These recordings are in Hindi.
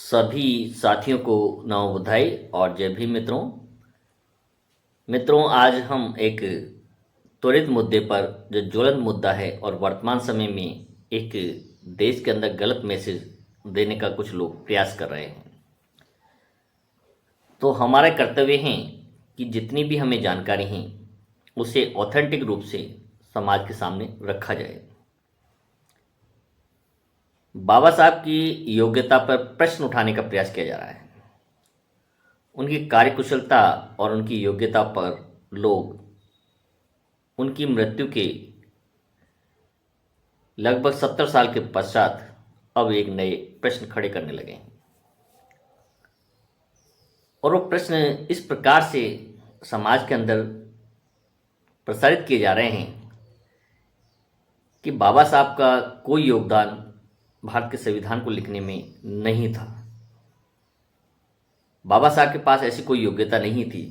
सभी साथियों को नव बधाई और जय भीम मित्रों आज हम एक त्वरित मुद्दे पर जो ज्वलंत मुद्दा है और वर्तमान समय में एक देश के अंदर गलत मैसेज देने का कुछ लोग प्रयास कर रहे हैं। तो हमारा कर्तव्य है कि जितनी भी हमें जानकारी है उसे ऑथेंटिक रूप से समाज के सामने रखा जाए। बाबा साहब की योग्यता पर प्रश्न उठाने का प्रयास किया जा रहा है। उनकी कार्यकुशलता और उनकी योग्यता पर लोग उनकी मृत्यु के लगभग 70 साल के पश्चात अब एक नए प्रश्न खड़े करने लगे हैं। और वो प्रश्न इस प्रकार से समाज के अंदर प्रसारित किए जा रहे हैं कि बाबा साहब का कोई योगदान भारत के संविधान को लिखने में नहीं था। बाबा साहब के पास ऐसी कोई योग्यता नहीं थी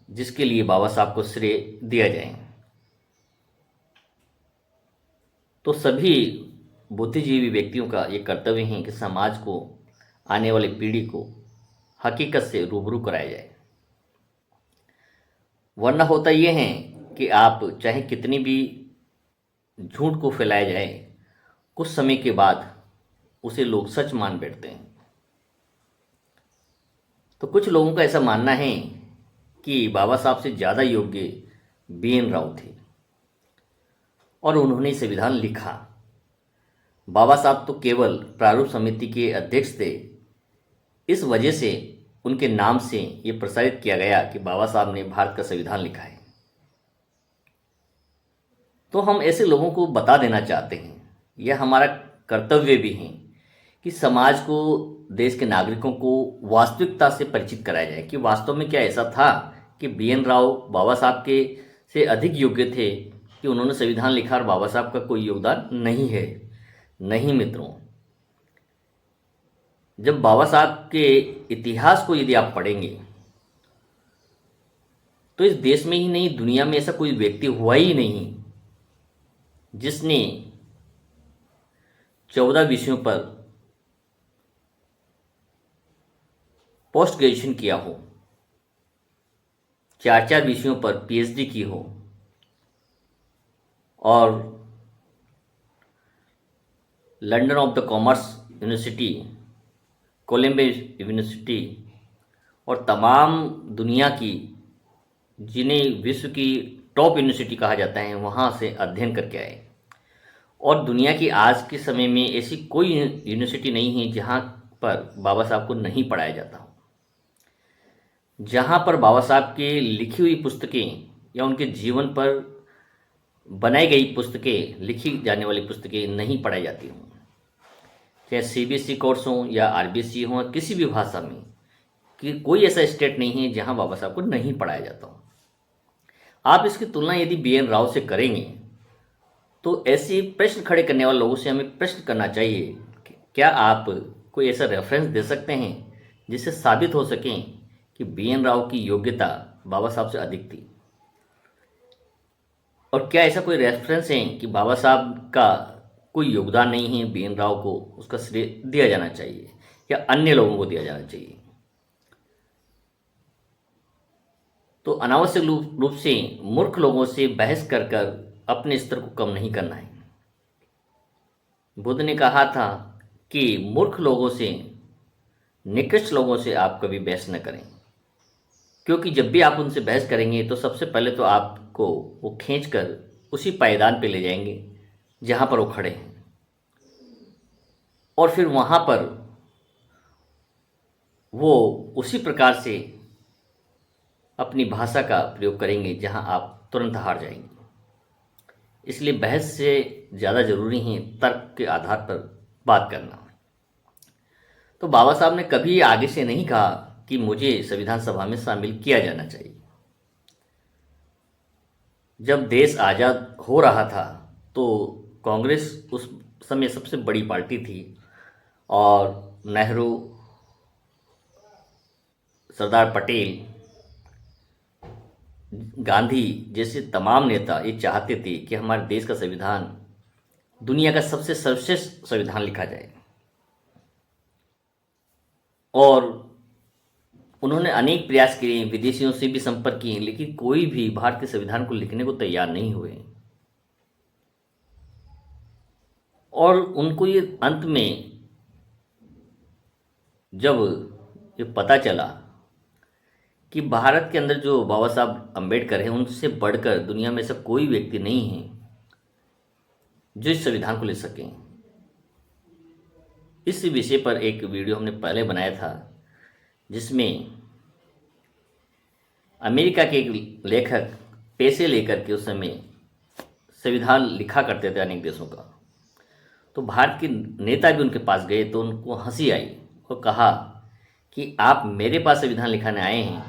जिसके लिए बाबा साहब को श्रेय दिया जाए। तो सभी बुद्धिजीवी व्यक्तियों का ये कर्तव्य है कि समाज को, आने वाली पीढ़ी को हकीकत से रूबरू कराया जाए। वरना होता ये है कि आप चाहे कितनी भी झूठ को फैलाया जाए, कुछ समय के बाद उसे लोग सच मान बैठते हैं। तो कुछ लोगों का ऐसा मानना है कि बाबा साहब से ज़्यादा योग्य BN राव थे और उन्होंने संविधान लिखा। बाबा साहब तो केवल प्रारूप समिति के अध्यक्ष थे। इस वजह से उनके नाम से ये प्रसारित किया गया कि बाबा साहब ने भारत का संविधान लिखा है। तो हम ऐसे लोगों को बता देना चाहते हैं, यह हमारा कर्तव्य भी है कि समाज को, देश के नागरिकों को वास्तविकता से परिचित कराया जाए कि वास्तव में क्या ऐसा था कि BN राव बाबा साहब के से अधिक योग्य थे कि उन्होंने संविधान लिखा और बाबा साहब का कोई योगदान नहीं है। नहीं मित्रों, जब बाबा साहब के इतिहास को यदि आप पढ़ेंगे तो इस देश में ही नहीं, दुनिया में ऐसा कोई व्यक्ति हुआ ही नहीं जिसने 14 विषयों पर पोस्ट ग्रेजुएशन किया हो, 4 विषयों पर PhD की हो और London of the commerce university, Columbia university और तमाम दुनिया की, जिन्हें विश्व की टॉप यूनिवर्सिटी कहा जाता है, वहाँ से अध्ययन करके आए। और दुनिया की आज के समय में ऐसी कोई यूनिवर्सिटी नहीं है जहाँ पर बाबा साहब को नहीं पढ़ाया जाता हो, जहाँ पर बाबा साहब के लिखी हुई पुस्तकें या उनके जीवन पर बनाई गई पुस्तकें, लिखी जाने वाली पुस्तकें नहीं पढ़ाई जाती हों, चाहे CBSE कोर्स हों या RBSE हों, किसी भी भाषा में, कि कोई ऐसा स्टेट नहीं है जहाँ बाबा साहब को नहीं पढ़ाया जाता हो। आप इसकी तुलना यदि BN राव से करेंगे तो ऐसे प्रश्न खड़े करने वाले लोगों से हमें प्रश्न करना चाहिए कि क्या आप कोई ऐसा रेफरेंस दे सकते हैं जिससे साबित हो सकें कि BN राव की योग्यता बाबा साहब से अधिक थी? और क्या ऐसा कोई रेफरेंस है कि बाबा साहब का कोई योगदान नहीं है, BN राव को उसका श्रेय दिया जाना चाहिए या अन्य लोगों को दिया जाना चाहिए? तो अनावश्यक रूप से मूर्ख लोगों से बहस कर कर अपने स्तर को कम नहीं करना है। बुद्ध ने कहा था कि मूर्ख लोगों से, निकृष्ट लोगों से आप कभी बहस न करें, क्योंकि जब भी आप उनसे बहस करेंगे तो सबसे पहले तो आपको वो खींच कर उसी पायदान पे ले जाएंगे जहाँ पर वो खड़े हैं, और फिर वहाँ पर वो उसी प्रकार से अपनी भाषा का प्रयोग करेंगे जहाँ आप तुरंत हार जाएंगे। इसलिए बहस से ज़्यादा ज़रूरी है तर्क के आधार पर बात करना। तो बाबा साहब ने कभी आगे से नहीं कहा कि मुझे संविधान सभा में शामिल किया जाना चाहिए। जब देश आज़ाद हो रहा था तो कांग्रेस उस समय सबसे बड़ी पार्टी थी और नेहरू, सरदार पटेल, गांधी जैसे तमाम नेता ये चाहते थे कि हमारे देश का संविधान दुनिया का सबसे सर्वश्रेष्ठ संविधान लिखा जाए। और उन्होंने अनेक प्रयास किए, विदेशियों से भी संपर्क किए, लेकिन कोई भी भारत के संविधान को लिखने को तैयार नहीं हुए। और उनको ये अंत में जब ये पता चला कि भारत के अंदर जो बाबा साहब अम्बेडकर हैं, उनसे बढ़कर दुनिया में ऐसा कोई व्यक्ति नहीं है जो इस संविधान को लिख सकें। इस विषय पर एक वीडियो हमने पहले बनाया था, जिसमें अमेरिका के एक लेखक पैसे लेकर के उस समय संविधान लिखा करते थे अनेक देशों का। तो भारत के नेता भी उनके पास गए तो उनको हंसी आई और कहा कि आप मेरे पास संविधान लिखाने आए हैं,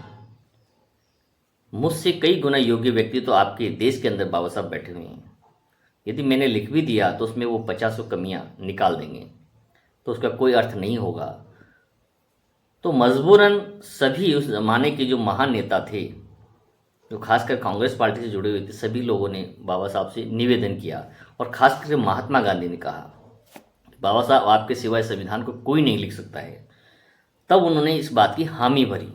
मुझसे कई गुना योग्य व्यक्ति तो आपके देश के अंदर बाबा साहब बैठे हुए हैं। यदि मैंने लिख भी दिया तो उसमें वो 50 कमियां निकाल देंगे, तो उसका कोई अर्थ नहीं होगा। तो मजबूरन सभी उस ज़माने के जो महान नेता थे, जो खासकर कांग्रेस पार्टी से जुड़े हुए थे, सभी लोगों ने बाबा साहब से निवेदन किया। और खासकर महात्मा गांधी ने कहा, बाबा साहब आपके सिवाय संविधान को कोई नहीं लिख सकता है। तब उन्होंने इस बात की हामी भरी।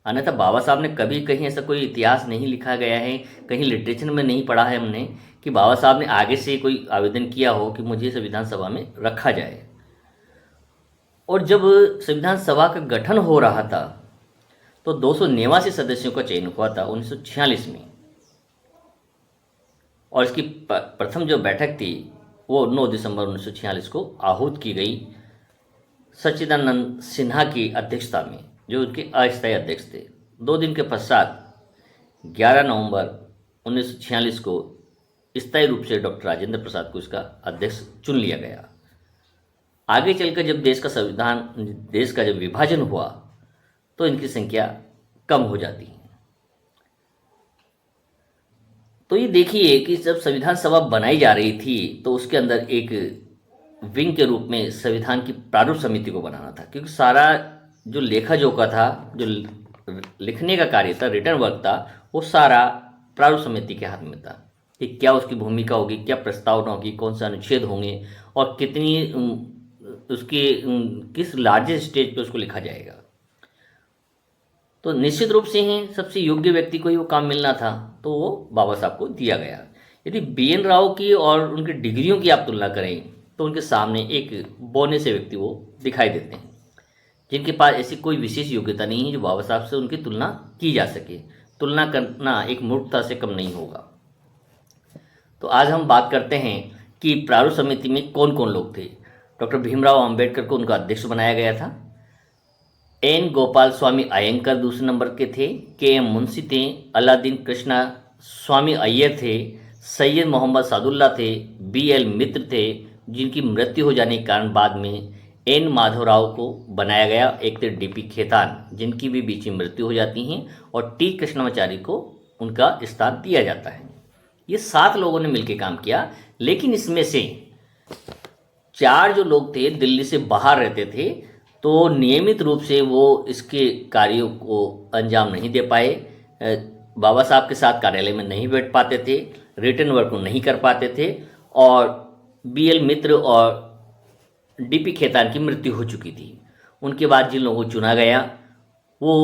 अन्यथा बाबा साहब ने कभी कहीं ऐसा कोई इतिहास नहीं लिखा गया है, कहीं लिटरेचर में नहीं पढ़ा है हमने कि बाबा साहब ने आगे से कोई आवेदन किया हो कि मुझे संविधान सभा में रखा जाए। और जब संविधान सभा का गठन हो रहा था तो 289 सदस्यों का चयन हुआ था 1946 में, और इसकी प्रथम जो बैठक थी वो 9 दिसंबर 1946 को आहूत की गई सच्चिदानंद सिन्हा की अध्यक्षता में, जो उनके अस्थायी अध्यक्ष थे। 2 दिन के पश्चात 11 नवंबर 1946 को स्थायी रूप से डॉक्टर राजेंद्र प्रसाद को इसका अध्यक्ष चुन लिया गया। आगे चलकर जब देश का जब विभाजन हुआ तो इनकी संख्या कम हो जाती है। तो ये देखिए कि जब संविधान सभा बनाई जा रही थी तो उसके अंदर एक विंग के रूप में संविधान की प्रारूप समिति को बनाना था, क्योंकि सारा जो लेखा जोखा था, जो लिखने का कार्य था, रिटर्न वर्क था, वो सारा प्रारूप समिति के हाथ में था कि क्या उसकी भूमिका होगी, क्या प्रस्तावना होगी, कौन से अनुच्छेद होंगे और कितनी उसके किस लार्जेस्ट स्टेज पे उसको लिखा जाएगा। तो निश्चित रूप से ही सबसे योग्य व्यक्ति को ही वो काम मिलना था, तो वो बाबा साहब को दिया गया। यदि BN राव की और उनकी डिग्रियों की आप तुलना करें तो उनके सामने एक बौने से व्यक्ति वो दिखाई देते हैं, जिनके पास ऐसी कोई विशेष योग्यता नहीं है जो बाबा साहब से उनकी तुलना की जा सके। तुलना करना एक मूर्खता से कम नहीं होगा। तो आज हम बात करते हैं कि प्रारूप समिति में कौन कौन लोग थे। डॉक्टर भीमराव अंबेडकर को उनका अध्यक्ष बनाया गया था। N गोपाल स्वामी अयंकर दूसरे नंबर के थे। KM मुंशी थे। अलादीन कृष्णा स्वामी अय्यर थे। सैयद मोहम्मद सादुल्ला थे। BL मित्र थे, जिनकी मृत्यु हो जाने के कारण बाद में N माधवराव को बनाया गया। एक थे DP खेतान, जिनकी भी बीच में मृत्यु हो जाती है, और T कृष्णाचार्य को उनका स्थान दिया जाता है। ये 7 लोगों ने मिलकर काम किया, लेकिन इसमें से 4 जो लोग थे दिल्ली से बाहर रहते थे, तो नियमित रूप से वो इसके कार्यों को अंजाम नहीं दे पाए। बाबा साहब के साथ कार्यालय में नहीं बैठ पाते थे, रिटर्न वर्क को नहीं कर पाते थे, और BL मित्र और DP खेतान की मृत्यु हो चुकी थी। उनके बाद जिन लोगों को चुना गया वो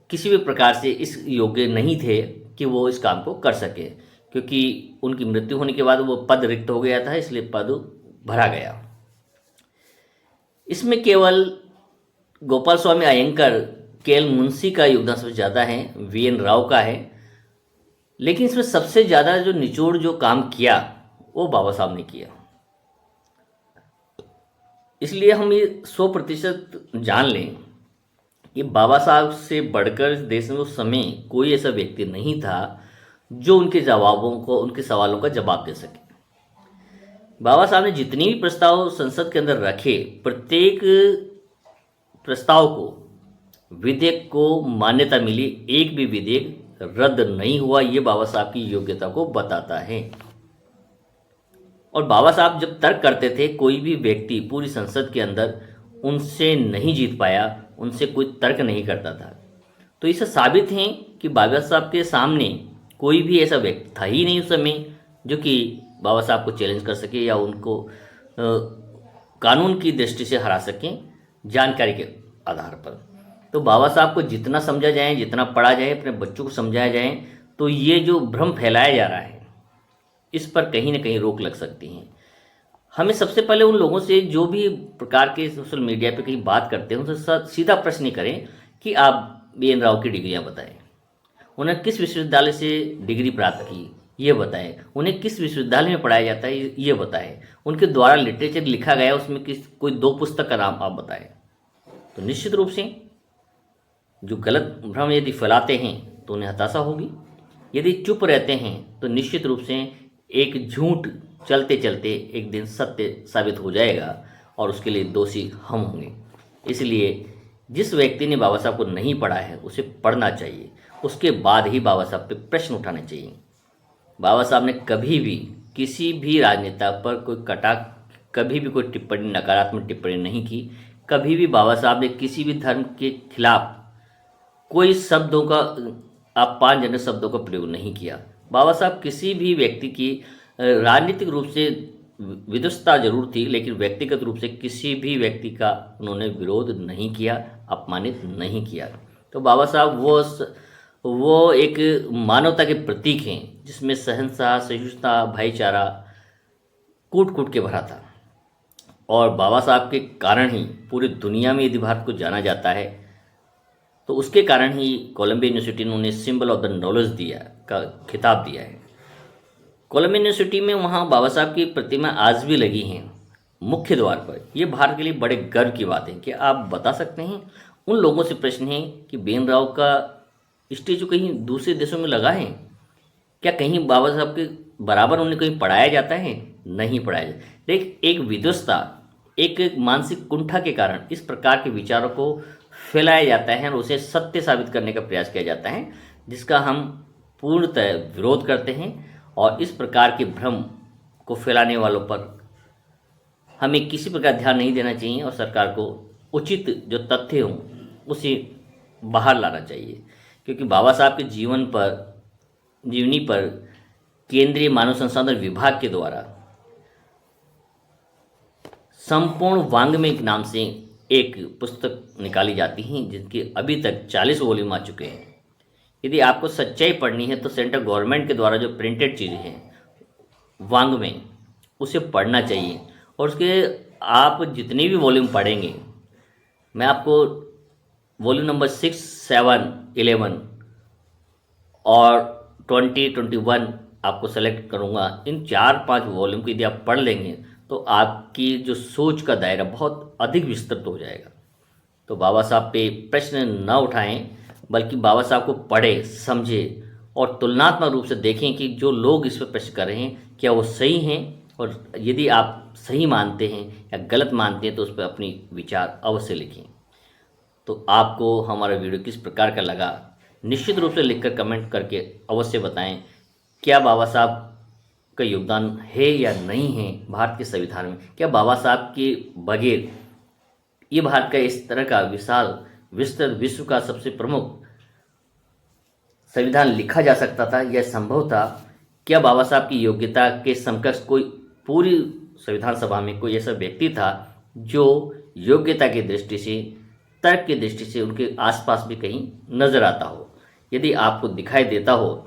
किसी भी प्रकार से इस योग्य नहीं थे कि वो इस काम को कर सके, क्योंकि उनकी मृत्यु होने के बाद वो पद रिक्त हो गया था, इसलिए पद भरा गया। इसमें केवल गोपाल स्वामी अयंकर, KL मुंशी का योगदान सबसे ज़्यादा है, VN राव का है, लेकिन इसमें सबसे ज़्यादा जो निचोड़ जो काम किया वो बाबा साहब ने किया। इसलिए हम ये 100% जान लें कि बाबा साहब से बढ़कर इस देश में उस समय कोई ऐसा व्यक्ति नहीं था जो उनके सवालों का जवाब दे सके। बाबा साहब ने जितनी भी प्रस्ताव संसद के अंदर रखे, प्रत्येक प्रस्ताव को, विधेयक को मान्यता मिली, एक भी विधेयक रद्द नहीं हुआ। ये बाबा साहब की योग्यता को बताता है। और बाबा साहब जब तर्क करते थे, कोई भी व्यक्ति पूरी संसद के अंदर उनसे नहीं जीत पाया, उनसे कोई तर्क नहीं करता था। तो इससे साबित है कि बाबा साहब के सामने कोई भी ऐसा व्यक्ति था ही नहीं उस समय जो कि बाबा साहब को चैलेंज कर सके या उनको कानून की दृष्टि से हरा सकें। जानकारी के आधार पर। तो बाबा साहब को जितना समझा जाए, जितना पढ़ा जाए, अपने बच्चों को समझाया जाए, तो ये जो भ्रम फैलाया जा रहा है इस पर कहीं ना कहीं रोक लग सकती है। हमें सबसे पहले उन लोगों से जो भी प्रकार के सोशल मीडिया पे कहीं बात करते हैं उनसे सीधा प्रश्न करें कि आप BN राव की डिग्रियां बताएं, उन्हें किस विश्वविद्यालय से डिग्री प्राप्त की ये बताएं, उन्हें किस विश्वविद्यालय में पढ़ाया जाता है ये बताएं, उनके द्वारा लिटरेचर लिखा गया उसमें कोई 2 पुस्तक का नाम आप बताएं। तो निश्चित रूप से जो गलत भ्रम यदि फैलाते हैं तो उन्हें हताशा होगी, यदि चुप रहते हैं तो निश्चित रूप से एक झूठ चलते चलते एक दिन सत्य साबित हो जाएगा और उसके लिए दोषी हम होंगे। इसलिए जिस व्यक्ति ने बाबा साहब को नहीं पढ़ा है उसे पढ़ना चाहिए, उसके बाद ही बाबा साहब पे प्रश्न उठाने चाहिए। बाबा साहब ने कभी भी किसी भी राजनेता पर कभी भी कोई टिप्पणी, नकारात्मक टिप्पणी नहीं की। कभी भी बाबा साहब ने किसी भी धर्म के खिलाफ कोई शब्दों का अपमानजनक शब्दों का प्रयोग नहीं किया। बाबा साहब किसी भी व्यक्ति की राजनीतिक रूप से विदुषता जरूर थी, लेकिन व्यक्तिगत रूप से किसी भी व्यक्ति का उन्होंने विरोध नहीं किया, अपमानित नहीं किया। तो बाबा साहब वो एक मानवता के प्रतीक हैं जिसमें सहनशाह, सहिष्णुता, भाईचारा कूट कूट के भरा था। और बाबा साहब के कारण ही पूरी दुनिया में यदि भारत को जाना जाता है तो उसके कारण ही कोलंबिया यूनिवर्सिटी ने उन्हें सिंबल ऑफ द नॉलेज दिया का खिताब दिया है। कोलंबिया यूनिवर्सिटी में वहाँ बाबा साहब की प्रतिमा आज भी लगी हैं मुख्य द्वार पर। यह भारत के लिए बड़े गर्व की बात है कि आप बता सकते हैं। उन लोगों से प्रश्न है कि BN राव का स्टेचू कहीं दूसरे देशों में लगा है क्या? कहीं बाबा साहब के बराबर उन्हें कहीं पढ़ाया जाता है? नहीं पढ़ाया जाता। लेकिन एक विदुषता, एक मानसिक कुंठा के कारण इस प्रकार के विचारों को फैलाया जाता है और उसे सत्य साबित करने का प्रयास किया जाता है, जिसका हम पूर्णतः विरोध करते हैं। और इस प्रकार के भ्रम को फैलाने वालों पर हमें किसी प्रकार ध्यान नहीं देना चाहिए और सरकार को उचित जो तथ्य हों उसे बाहर लाना चाहिए। क्योंकि बाबा साहब के जीवनी पर केंद्रीय मानव संसाधन विभाग के द्वारा संपूर्ण वाङ्मय नाम से एक पुस्तक निकाली जाती हैं जिनके अभी तक 40 वॉल्यूम आ चुके हैं। यदि आपको सच्चाई पढ़नी है तो सेंट्रल गवर्नमेंट के द्वारा जो प्रिंटेड चीज़ें हैं वाङ्मय उसे पढ़ना चाहिए। और उसके आप जितने भी वॉल्यूम पढ़ेंगे, मैं आपको वॉल्यूम नंबर 6, 7, 11 और 20, 21 आपको सेलेक्ट करूँगा। इन 4-5 वॉल्यूम को यदि आप पढ़ लेंगे तो आपकी जो सोच का दायरा बहुत अधिक विस्तृत हो जाएगा। तो बाबा साहब पे प्रश्न न उठाएं, बल्कि बाबा साहब को पढ़े, समझे और तुलनात्मक रूप से देखें कि जो लोग इस पर प्रश्न कर रहे हैं क्या वो सही हैं, और यदि आप सही मानते हैं या गलत मानते हैं तो उस पर अपनी विचार अवश्य लिखें। तो आपको हमारा वीडियो किस प्रकार का लगा निश्चित रूप से लिखकर कमेंट करके अवश्य बताएं। क्या बाबा साहब का योगदान है या नहीं है भारत के संविधान में? क्या बाबा साहब के बगैर ये भारत का इस तरह का विशाल विस्तृत विश्व का सबसे प्रमुख संविधान लिखा जा सकता था या संभव था? क्या बाबा साहब की योग्यता के समकक्ष कोई पूरी संविधान सभा में कोई ऐसा व्यक्ति था जो योग्यता की दृष्टि से, तर्क की दृष्टि से उनके आसपास भी कहीं नजर आता हो? यदि आपको दिखाई देता हो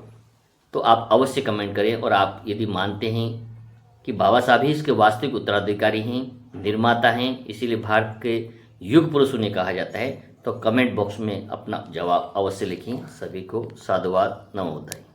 तो आप अवश्य कमेंट करें। और आप यदि मानते हैं कि बाबा साहब ही इसके वास्तविक उत्तराधिकारी हैं, निर्माता हैं, इसीलिए भारत के युग पुरुष उन्हें कहा जाता है, तो कमेंट बॉक्स में अपना जवाब अवश्य लिखें। सभी को साधुवाद, नमो बुद्धाय।